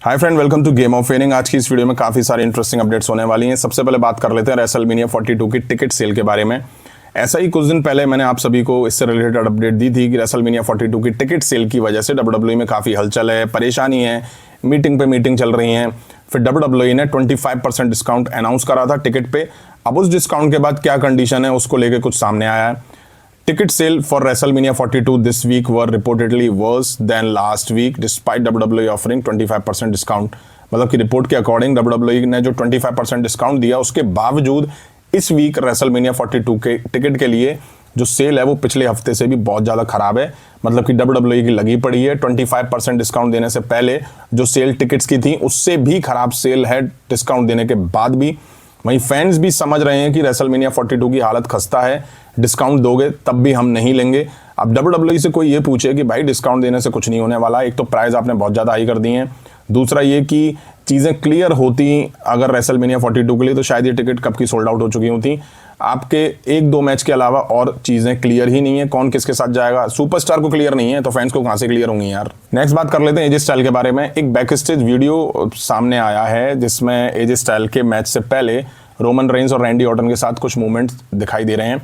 Hi friend, welcome to game of winning. आज की इस वीडियो में काफ़ी सारी इंटरेस्टिंग अपडेट्स होने वाली हैं। सबसे पहले बात कर लेते हैं रेसलमेनिया 42 की टिकट सेल के बारे में। ऐसा ही कुछ दिन पहले मैंने आप सभी को इससे रिलेटेड अपडेट दी थी कि रेसलमेनिया 42 की टिकट सेल की वजह से WWE में काफ़ी हलचल है, परेशानी है, मीटिंग पे मीटिंग चल रही हैं। फिर WWE ने 25% डिस्काउंट अनाउंस करा था टिकट पे। अब उस डिस्काउंट के बाद क्या कंडीशन है उसको लेकर कुछ सामने आया है। Ticket sale for WrestleMania 42 this week were reportedly worse than last week despite WWE offering 25% discount. मतलब कि रिपोर्ट के अकॉर्डिंग WWE ने जो 25% डिस्काउंट दिया उसके बावजूद इस वीक WrestleMania 42 के टिकट के लिए जो सेल है वो पिछले हफ्ते से भी बहुत ज़्यादा खराब है। मतलब कि WWE की लगी पड़ी है। 25% डिस्काउंट देने से पहले जो सेल टिकट्स की थी उससे भी खराब सेल है डिस्काउंट देने के बाद भी। वहीं फैंस भी समझ रहे हैं कि रेसलमेनिया 42 की हालत खस्ता है, डिस्काउंट दोगे तब भी हम नहीं लेंगे। अब WWE से कोई ये पूछे कि भाई डिस्काउंट देने से कुछ नहीं होने वाला। एक तो प्राइस आपने बहुत ज़्यादा हाई कर दी हैं, दूसरा ये कि चीज़ें क्लियर होती अगर रेसलमेनिया 42 के लिए तो शायद ये टिकट कब की सोल्ड आउट हो चुकी होती। आपके एक दो मैच के अलावा और चीज़ें क्लियर ही नहीं है, कौन किसके साथ जाएगा। सुपरस्टार को क्लियर नहीं है तो फैंस को कहाँ से क्लियर होंगी यार। नेक्स्ट बात कर लेते हैं एजे स्टाइल के बारे में। एक बैक स्टेज वीडियो सामने आया है जिसमें एजे स्टाइल के मैच से पहले रोमन रेंस और रैंडी ऑर्टन के साथ कुछ मूवमेंट दिखाई दे रहे हैं।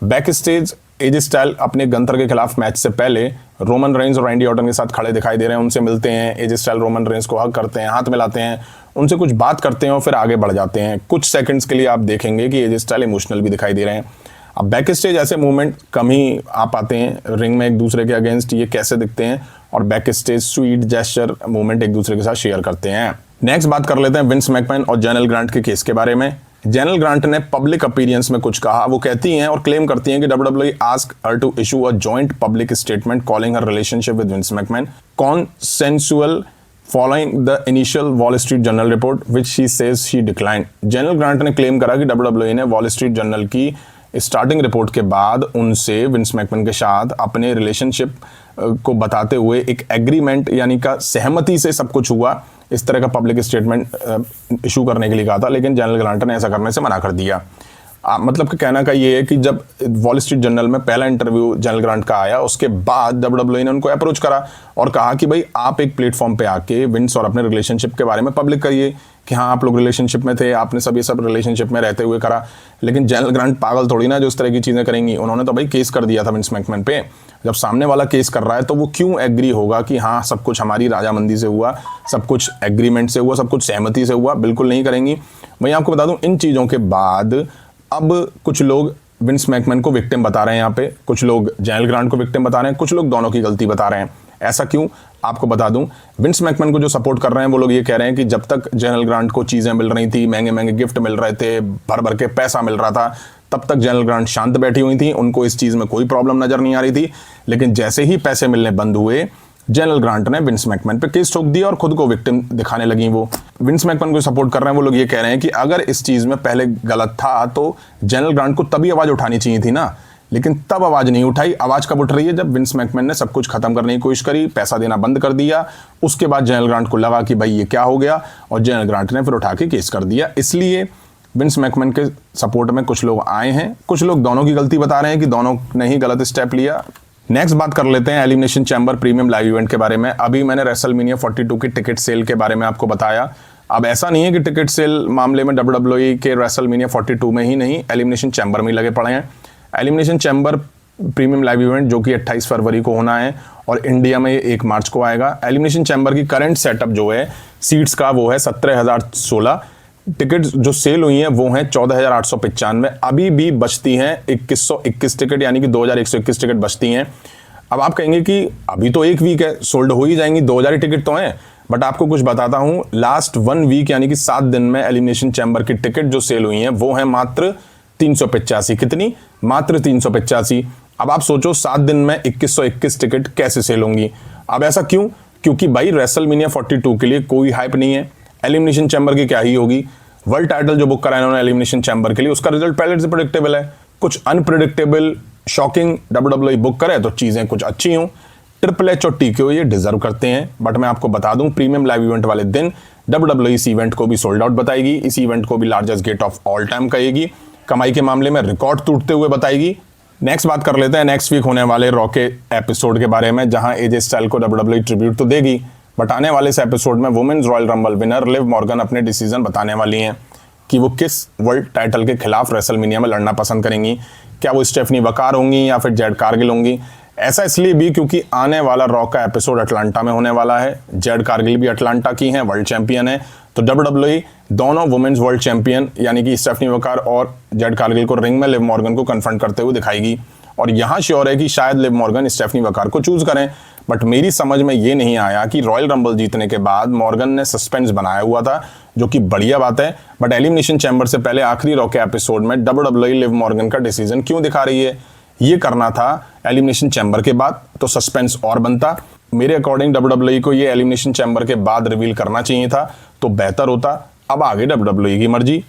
बैक स्टेज एजे स्टाइल अपने गंतर के खिलाफ मैच से पहले रोमन रेंस और रैंडी ऑर्टन के साथ खड़े दिखाई दे रहे हैं। उनसे मिलते हैं, एजे स्टाइल रोमन रेंस को हग करते हैं, हाथ मिलाते हैं, उनसे कुछ बात करते हैं और फिर आगे बढ़ जाते हैं। कुछ सेकंड्स के लिए आप देखेंगे कि एजे स्टाइल इमोशनल भी दिखाई दे रहे हैं। अब बैक स्टेज ऐसे मूवमेंट कम ही आ पाते हैं रिंग में एक दूसरे के अगेंस्ट, ये कैसे दिखते हैं। और back stage sweet gesture movement एक दूसरे के साथ शेयर करते हैं। नेक्स्ट बात कर लेते हैं विंस मैकमैन और जेनल ग्रांट के केस के बारे में। जेनल ग्रांट ने पब्लिक अपीयरेंस में कुछ कहा। वो कहती हैं और क्लेम करती हैं कि WWE asked her to issue a joint public statement calling her relationship with Vince McMahon consensual following the initial Wall Street Journal report which she says she declined। General grant ने claim करा कि WWE ने wall street journal की starting report के बाद उनसे Vince McMahon के साथ अपने रिलेशनशिप को बताते हुए एक एग्रीमेंट यानी का सहमति से सब कुछ हुआ, इस तरह का पब्लिक स्टेटमेंट इशू करने के लिए कहा था। लेकिन जनरल ग्रांट ने ऐसा करने से मना कर दिया। मतलब कि कहना का ये है कि जब वॉल स्ट्रीट जर्नल में पहला इंटरव्यू जनरल ग्रांट का आया उसके बाद WWE ने उनको अप्रोच करा और कहा कि भाई आप एक प्लेटफॉर्म पे आके विंस और अपने रिलेशनशिप के बारे में पब्लिक करिए कि हाँ आप लोग रिलेशनशिप में थे, आपने सब ये सब रिलेशनशिप में रहते हुए करा। लेकिन जनरल ग्रांट पागल थोड़ी ना जो इस तरह की चीज़ें करेंगी। उन्होंने तो भाई केस कर दिया था विंस मैकमैन पे। जब सामने वाला केस कर रहा है तो वो क्यों एग्री होगा कि हाँ सब कुछ हमारी राजामंदी से हुआ, सब कुछ एग्रीमेंट से हुआ, सब कुछ सहमति से हुआ। बिल्कुल नहीं करेंगी। मैं आपको बता दूं इन चीज़ों के बाद अब कुछ लोग विंस मैकमैन को विक्टिम बता रहे हैं, यहाँ पे कुछ लोग जनरल ग्रांट को विक्टिम बता रहे हैं, कुछ लोग दोनों की गलती बता रहे हैं। ऐसा क्यों आपको बता दूं, विंस मैकमैन को जो सपोर्ट कर रहे हैं वो लोग ये कह रहे हैं कि जब तक जनरल ग्रांट को चीज़ें मिल रही थी, महंगे महंगे गिफ्ट मिल रहे थे, भर भर के पैसा मिल रहा था, तब तक जनरल ग्रांट शांत बैठी हुई थी, उनको इस चीज़ में कोई प्रॉब्लम नजर नहीं आ रही थी। लेकिन जैसे ही पैसे मिलने बंद हुए जनरल ग्रांट ने विंस मैकमैन पे केस ठोक दिया और खुद को विक्टिम दिखाने लगी। वो विंस मैकमैन को सपोर्ट कर रहे हैं वो लोग ये कह रहे हैं कि अगर इस चीज़ में पहले गलत था तो जनरल ग्रांट को तभी आवाज़ उठानी चाहिए थी ना, लेकिन तब आवाज़ नहीं उठाई। आवाज़ कब उठ रही है जब विंस मैकमैन ने सब कुछ खत्म करने की कोशिश करी, पैसा देना बंद कर दिया। उसके बाद जनरल ग्रांट को लगा कि भाई ये क्या हो गया और जनरल ग्रांट ने फिर उठा के केस कर दिया। इसलिए विंस मैकमैन के सपोर्ट में कुछ लोग आए हैं, कुछ लोग दोनों की गलती बता रहे हैं कि दोनों ने ही गलत स्टेप लिया। नेक्स्ट बात कर लेते हैं elimination chamber premium live event के बारे में। अभी मैंने रेसलमेनिया 42 की टिकट सेल के बारे में आपको बताया। अब ऐसा नहीं है कि टिकट सेल मामले में WWE के रेसलमेनिया 42 में ही नहीं, एलिमिनेशन चैम्बर में ही लगे पड़े हैं। Elimination chamber premium live event जो कि 28 फरवरी को होना है और इंडिया में 1 मार्च को आएगा। एलिमिनेशन चैम्बर की करंट सेटअप जो है सीट्स का वो है 17,016। टिकट जो सेल हुई हैं वो हैं 14,895। अभी भी बचती हैं 2121 टिकट, यानी कि 2,121 टिकट बचती हैं। अब आप कहेंगे कि अभी तो 1 वीक है, सोल्ड हो ही जाएंगी, 2,000 टिकट तो हैं। बट आपको कुछ बताता हूं, लास्ट 1 वीक यानी कि 7 दिन में एलिमिनेशन चैम्बर की टिकट जो सेल हुई हैं वो है मात्र 385। कितनी? मात्र 385। अब आप सोचो 7 दिन में 2121 टिकट कैसे सेल होंगी। अब ऐसा क्यों? क्योंकि भाई रेसलमेनिया 42 के लिए कोई हाइप नहीं है। एलिमिनेशन चैम्बर की क्या ही होगी। वर्ल्ड टाइटल जो बुक करा इन्होंने एलिमिनेशन चैम्बर के लिए उसका रिजल्ट पहले से प्रेडिक्टेबल है। कुछ अनप्रेडिक्टेबल शॉकिंग WWE बुक करे तो चीजें कुछ अच्छी हों। ट्रिपल एच और TKO ये डिजर्व करते हैं। बट मैं आपको बता दूं प्रीमियम लाइव इवेंट वाले दिन WWE इस इवेंट को भी सोल्ड आउट बताएगी, इस इवेंट को भी largest gate of all time कहेगी, कमाई के मामले में रिकॉर्ड टूटते हुए बताएगी। नेक्स्ट बात कर लेते हैं नेक्स्ट वीक होने वाले रॉ के एपिसोड के बारे में, जहां एजे स्टाइल को WWE ट्रिब्यूट तो देगी बट आने वाले इस एपिसोड में women's Royal Rumble winner Liv Morgan अपने डिसीजन बताने वाली हैं कि वो किस वर्ल्ड टाइटल के खिलाफ रेसलमेनिया में लड़ना पसंद करेंगी। क्या वो स्टेफनी वकार होंगी या फिर जेड कारगिल होंगी। ऐसा इसलिए भी क्योंकि आने वाला रॉ का एपिसोड अटलांटा में होने वाला है। जेड कारगिल भी अटलांटा की हैं, वर्ल्ड चैंपियन है। तो WWE दोनों वुमेन्स वर्ल्ड चैंपियन यानी कि स्टेफनी वकार और जेड कारगिल को रिंग में लिव मॉर्गन को कन्फ्रंट करते हुए दिखाएगी। और यहाँ श्योर है कि शायद लिव मॉर्गन स्टेफनी वकार को चूज करें। बट मेरी समझ में ये नहीं आया कि रॉयल रंबल जीतने के बाद मॉर्गन ने सस्पेंस बनाया हुआ था, जो कि बढ़िया बात है। बट एलिमिनेशन चैम्बर से पहले आखिरी रॉ के एपिसोड में WWE लिव मॉर्गन का डिसीजन क्यों दिखा रही है। ये करना था एलिमिनेशन चैम्बर के बाद, तो सस्पेंस और बनता। मेरे अकॉर्डिंग WWE को ये एलिमिनेशन चैम्बर के बाद रिवील करना चाहिए था, तो बेहतर होता। अब आगे WWE की मर्जी।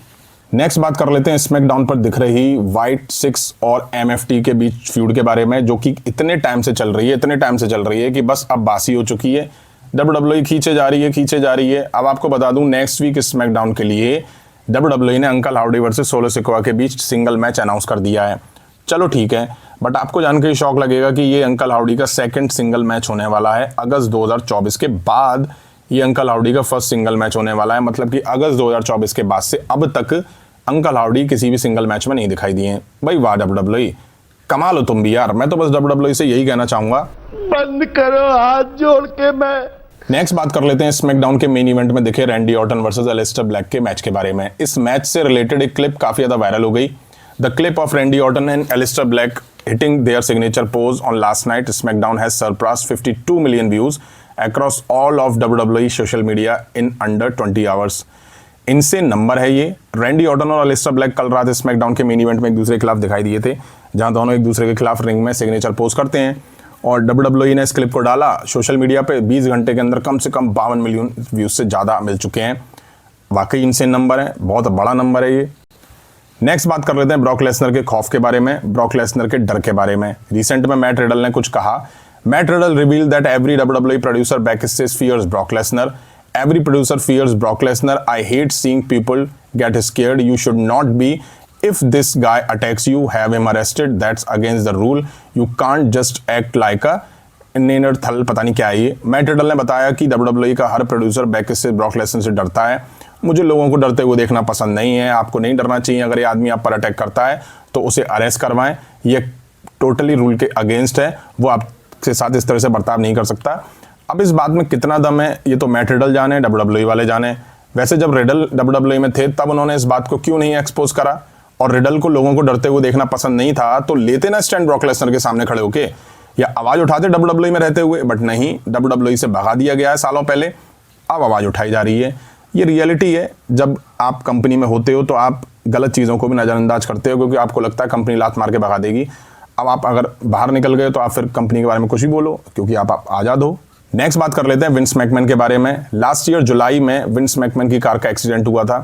नेक्स्ट बात कर लेते हैं स्मैकडाउन पर दिख रही व्हाइट सिक्स और MFT के बीच फ्यूड के बारे में, जो कि इतने टाइम से चल रही है कि बस अब बासी हो चुकी है। WWE खींचे जा रही है। अब आपको बता दूं, नेक्स्ट वीक स्मैकडाउन के लिए WWE ने uncle howdy versus solo Sikoa के बीच सिंगल मैच अनाउंस कर दिया है। चलो ठीक है, बट आपको जानकर शौक लगेगा कि ये अंकल हाउडी का सेकंड सिंगल मैच होने वाला है। अगस्त 2024 के बाद ये अंकल हाउडी का फर्स्ट सिंगल मैच होने वाला है। मतलब कि अगस्त 2024 के बाद से अब तक अंकल हाउडी किसी भी सिंगल मैच में नहीं दिखाई दिए हैं। भाई वाह WWE, कमाल हो तुम भी यार। मैं तो बस WWE से यही कहना चाहूंगा, बंद करो हाथ जोड़ के। मैं नेक्स्ट बात कर लेते हैं स्मैकडाउन के मेन इवेंट में दिखे Randy Orton versus Aleister Black के मैच के बारे में। इस मैच से रिलेटेड एक क्लिप काफी ज्यादा वायरल हो गई। The clip of Randy Orton and Aleister Black hitting their signature pose on last night SmackDown has surpassed 52 million views across all of WWE social media in under 20 hours. इनसे number है ये। Randy Orton और Aleister Black कल रात SmackDown के main event में एक दूसरे के खिलाफ दिखाई दिए थे, जहां दोनों एक दूसरे के खिलाफ रिंग में सिग्नेचर पोज करते हैं। और WWE ने इस क्लिप को डाला सोशल मीडिया पे। 20 घंटे के अंदर कम से कम 52 मिलियन व्यूज से ज़्यादा मिल चुके हैं। वाकई इनसे नंबर है, बहुत बड़ा नंबर है ये। नेक्स्ट बात कर लेते हैं ब्रॉक लेसनर के खौफ के बारे में, ब्रॉक लेसनर के डर के बारे में। रिसेंट में मैट रिडल ने कुछ कहा। Matt Riddle reveal that every WWE producer backstage fears Brock Lesnar. Every producer fears Brock Lesnar. I hate seeing people get scared. You should not be. If this guy attacks you, have him arrested. That's against the rule. You can't just act like a Neanderthal. पता नहीं क्या है ये। Matt Riddle ने बताया कि WWE का हर producer backstage Brock Lesnar से डरता है। मुझे लोगों को डरते हुए देखना पसंद नहीं है। आपको नहीं डरना चाहिए। अगर ये आदमी आप पर अटैक करता है तो उसे अरेस्ट करवाएं। ये टोटली रूल के अगेंस्ट है। वो आपके साथ इस तरह से बर्ताव नहीं कर सकता। अब इस बात में कितना दम है ये तो मैट रिडल जाने, WWE वाले जाने। वैसे जब रिडल WWE में थे तब उन्होंने इस बात को क्यों नहीं एक्सपोज करा। और रिडल को लोगों को डरते हुए देखना पसंद नहीं था तो लेते ना स्टैंड ब्रॉक लेसनर के सामने खड़े होके, या आवाज उठाते WWE में रहते हुए। बट नहीं, WWE से भगा दिया गया है सालों पहले। अब आवाज उठाई जा रही है। ये रियलिटी है। जब आप कंपनी में होते हो तो आप गलत चीज़ों को भी नज़रअंदाज करते हो, क्योंकि आपको लगता है कंपनी लात मार के भगा देगी। अब आप अगर बाहर निकल गए तो आप फिर कंपनी के बारे में कुछ भी बोलो, क्योंकि आप आज़ाद हो। नेक्स्ट बात कर लेते हैं विंस मैकमैन के बारे में। लास्ट ईयर जुलाई में विंस मैकमैन की कार का एक्सीडेंट हुआ था।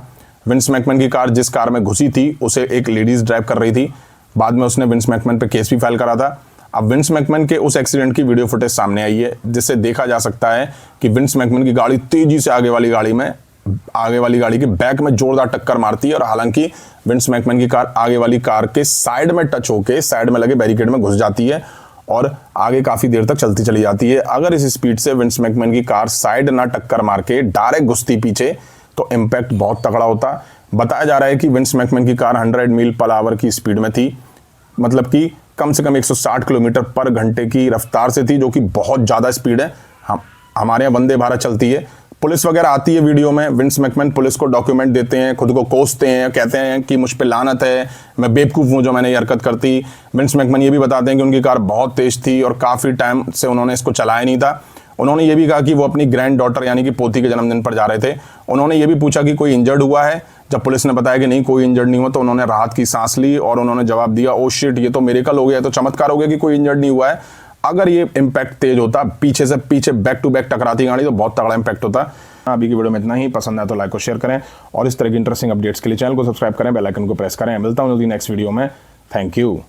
विंस मैकमैन की कार जिस कार में घुसी थी उसे एक लेडीज ड्राइव कर रही थी। बाद में उसने विंस मैकमैन पे केस भी फाइल करा था। अब विंस मैकमैन के उस एक्सीडेंट की वीडियो फुटेज सामने आई है, जिससे देखा जा सकता है कि विंस मैकमैन की गाड़ी तेजी से आगे वाली गाड़ी के बैक में जोरदार टक्कर मारती है। और हालांकि विंस मैकमैन की कार आगे वाली कार के साइड में टच होके साइड में लगे बैरिकेड में घुस जाती है और आगे काफी देर तक चलती चली जाती है। अगर इस स्पीड से विंस मैकमैन की कार साइड ना टक्कर मार के डायरेक्ट घुसती पीछे तो इम्पैक्ट बहुत तगड़ा होता। बताया जा रहा है कि विंस मैकमैन की कार 100 मील पर आवर की स्पीड में थी, मतलब कि कम से कम 160 किलोमीटर पर घंटे की रफ्तार से थी, जो कि बहुत ज़्यादा स्पीड है। हमारे यहाँ वंदे भारत चलती है। पुलिस वगैरह आती है वीडियो में। विंस मैकमैन पुलिस को डॉक्यूमेंट देते हैं, खुद को कोसते हैं, कहते हैं कि मुझ पे लानत है, मैं बेवकूफ़ हूँ जो मैंने ये हरकत करती। विंस मैकमैन ये भी बताते हैं कि उनकी कार बहुत तेज़ थी और काफ़ी टाइम से उन्होंने इसको चलाया नहीं था। उन्होंने ये भी कहा कि वो अपनी ग्रैंड डॉटर यानी कि पोती के जन्मदिन पर जा रहे थे। उन्होंने ये भी पूछा कि कोई इंजर्ड हुआ है। जब पुलिस ने बताया कि नहीं कोई इंजर्ड नहीं हुआ तो उन्होंने राहत की सांस ली और उन्होंने जवाब दिया, ओ शिट, ये तो मिरेकल हो गया, तो चमत्कार हो गया कि कोई इंजर्ड नहीं हुआ है। अगर ये इम्पैक्ट तेज होता, पीछे से पीछे बैक टू बैक टकराती गाड़ी, तो बहुत तगड़ा इम्पैक्ट होता। अभी की वीडियो में इतना ही। पसंद आए तो लाइक और शेयर करें और इस तरह की इंटरेस्टिंग अपडेट्स के लिए चैनल को सब्सक्राइब करें, बेल आइकन को प्रेस करें। मिलता हूं जल्दी नेक्स्ट वीडियो में। Thank you.